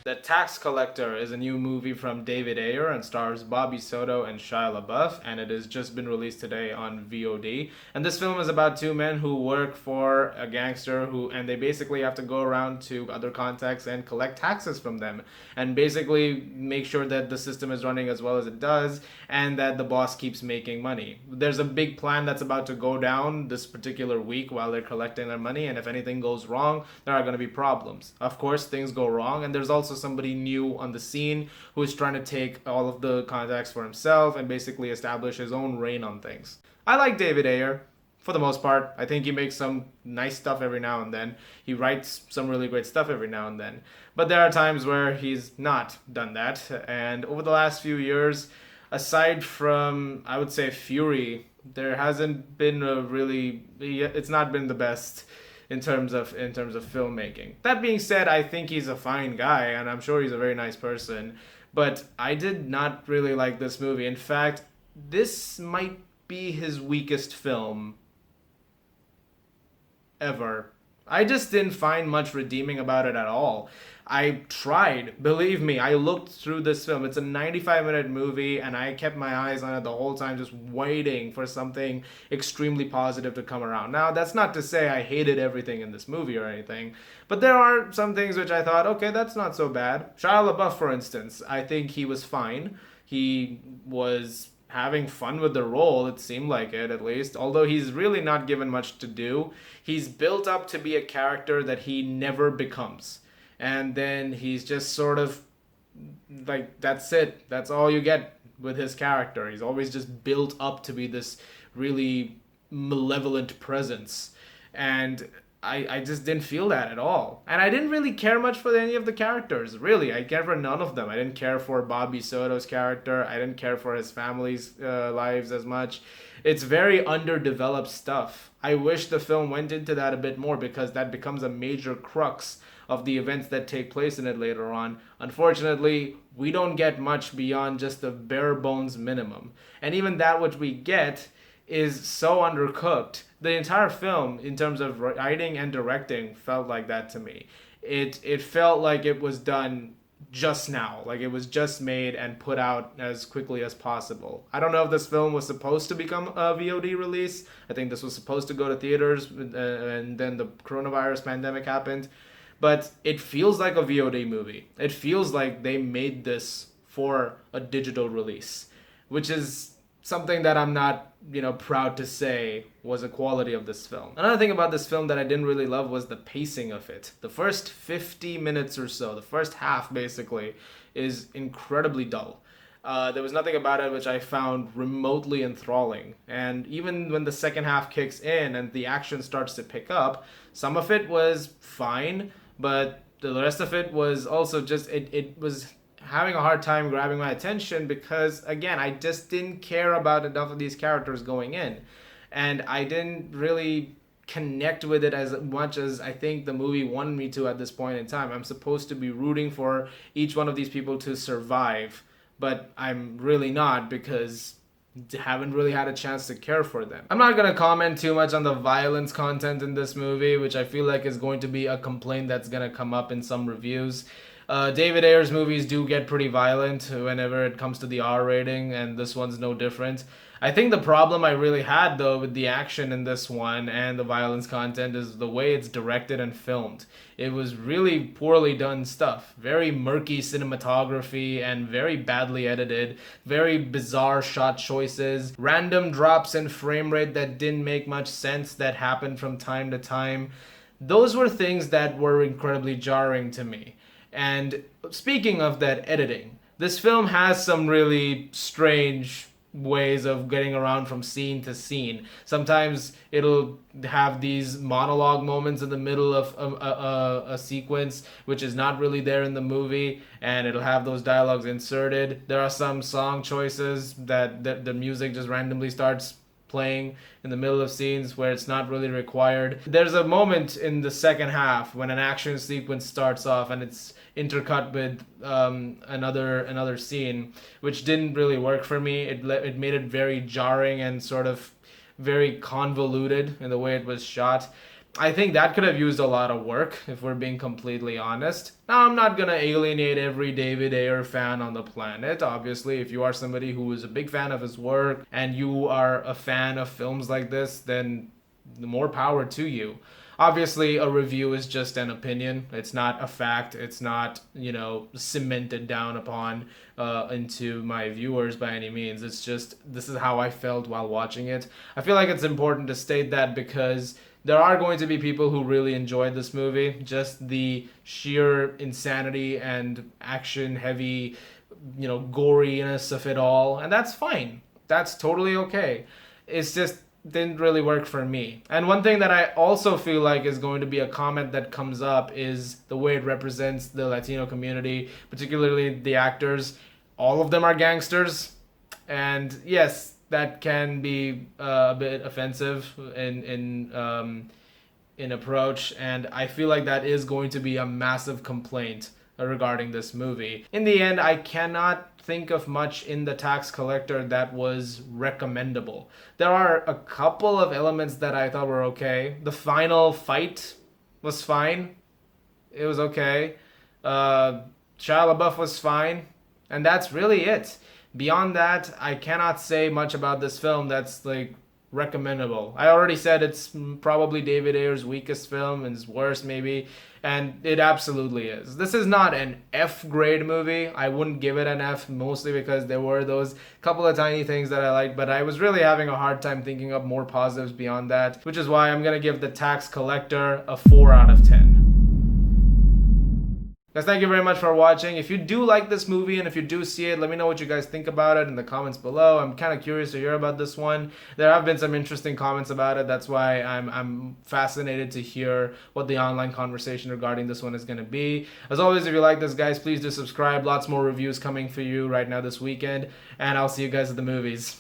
The Tax Collector is a new movie from David Ayer and stars Bobby Soto and Shia LaBeouf, and it has just been released today on VOD. And this film is about two men who work for a gangster and they basically have to go around to other contacts and collect taxes from them, and basically make sure that the system is running as well as it does, and that the boss keeps making money. There's a big plan that's about to go down this particular week while they're collecting their money, and if anything goes wrong, there are going to be problems. Of course, things go wrong, and there's also somebody new on the scene who is trying to take all of the contacts for himself and basically establish his own reign on things. I like David Ayer for the most part. I think he makes some nice stuff every now and then. He writes some really great stuff every now and then. But there are times where he's not done that. And over the last few years, aside from, I would say, Fury, there hasn't been it's not been the best in terms of filmmaking. That being said, I think he's a fine guy, and I'm sure he's a very nice person. But I did not really like this movie. In fact, this might be his weakest film ever. I just didn't find much redeeming about it at all. I tried, believe me, I looked through this film. It's a 95-minute movie, and I kept my eyes on it the whole time, just waiting for something extremely positive to come around. Now, that's not to say I hated everything in this movie or anything, but there are some things which I thought, okay, that's not so bad. Shia LaBeouf, for instance, I think he was fine. He was having fun with the role, it seemed like it at least, although he's really not given much to do. He's built up to be a character that he never becomes, and then he's just sort of like, that's it, that's all you get with his character. He's always just built up to be this really malevolent presence, and I just didn't feel that at all. And I didn't really care much for any of the characters, really. I cared for none of them. I didn't care for Bobby Soto's character. I didn't care for his family's lives as much. It's very underdeveloped stuff. I wish the film went into that a bit more, because that becomes a major crux of the events that take place in it later on. Unfortunately, we don't get much beyond just the bare bones minimum. And even that which we get is so undercooked. The entire film, in terms of writing and directing, felt like that to me. It felt like it was done just now, like it was just made and put out as quickly as possible. I don't know if this film was supposed to become a VOD release. I think this was supposed to go to theaters, and then the coronavirus pandemic happened. But it feels like a VOD movie. It feels like they made this for a digital release, which is something that I'm not, proud to say was a quality of this film. Another thing about this film that I didn't really love was the pacing of it. The first 50 minutes or so, the first half basically, is incredibly dull. There was nothing about it which I found remotely enthralling. And even when the second half kicks in and the action starts to pick up, some of it was fine, but the rest of it was also just, it was having a hard time grabbing my attention, because again, I just didn't care about enough of these characters going in, and I didn't really connect with it as much as I think the movie wanted me to at this point in time. I'm supposed to be rooting for each one of these people to survive, but I'm really not, because haven't really had a chance to care for them. I'm not gonna comment too much on the violence content in this movie, which I feel like is going to be a complaint that's gonna come up in some reviews. David Ayer's movies do get pretty violent whenever it comes to the R rating, and this one's no different. I think the problem I really had, though, with the action in this one and the violence content is the way it's directed and filmed. It was really poorly done stuff. Very murky cinematography and very badly edited. Very bizarre shot choices. Random drops in frame rate that didn't make much sense that happened from time to time. Those were things that were incredibly jarring to me. And speaking of that editing, this film has some really strange ways of getting around from scene to scene. Sometimes it'll have these monologue moments in the middle of a sequence which is not really there in the movie, and it'll have those dialogues inserted. There are some song choices that the music just randomly starts playing in the middle of scenes where it's not really required. There's a moment in the second half when an action sequence starts off and it's intercut with another scene, which didn't really work for me. It made it very jarring and sort of very convoluted in the way it was shot. I think that could have used a lot of work, if we're being completely honest. Now, I'm not gonna alienate every David Ayer fan on the planet. Obviously, if you are somebody who is a big fan of his work and you are a fan of films like this, then more power to you. Obviously, a review is just an opinion. It's not a fact. It's not, cemented down upon into my viewers by any means. It's just, this is how I felt while watching it. I feel like it's important to state that because there are going to be people who really enjoyed this movie. Just the sheer insanity and action heavy, goriness of it all. And that's fine. That's totally okay. It's just didn't really work for me. And one thing that I also feel like is going to be a comment that comes up is the way it represents the Latino community, particularly the actors. All of them are gangsters. And yes, that can be a bit offensive in approach, and I feel like that is going to be a massive complaint regarding this movie. In the end, I cannot think of much in The Tax Collector that was recommendable. There are a couple of elements that I thought were okay. The final fight was fine. It was okay. Shia LaBeouf was fine. And that's really it. Beyond that, I cannot say much about this film that's like recommendable. I already said it's probably David Ayer's weakest film and his worst maybe, and it absolutely is. This is not an F grade movie. I wouldn't give it an F, mostly because there were those couple of tiny things that I liked, but I was really having a hard time thinking of more positives beyond that, which is why I'm gonna give The Tax Collector a 4 out of 10. Guys, thank you very much for watching. If you do like this movie and if you do see it, let me know what you guys think about it in the comments below. I'm kind of curious to hear about this one. There have been some interesting comments about it. That's why I'm fascinated to hear what the online conversation regarding this one is going to be. As always, if you like this, guys, please do subscribe. Lots more reviews coming for you right now this weekend. And I'll see you guys at the movies.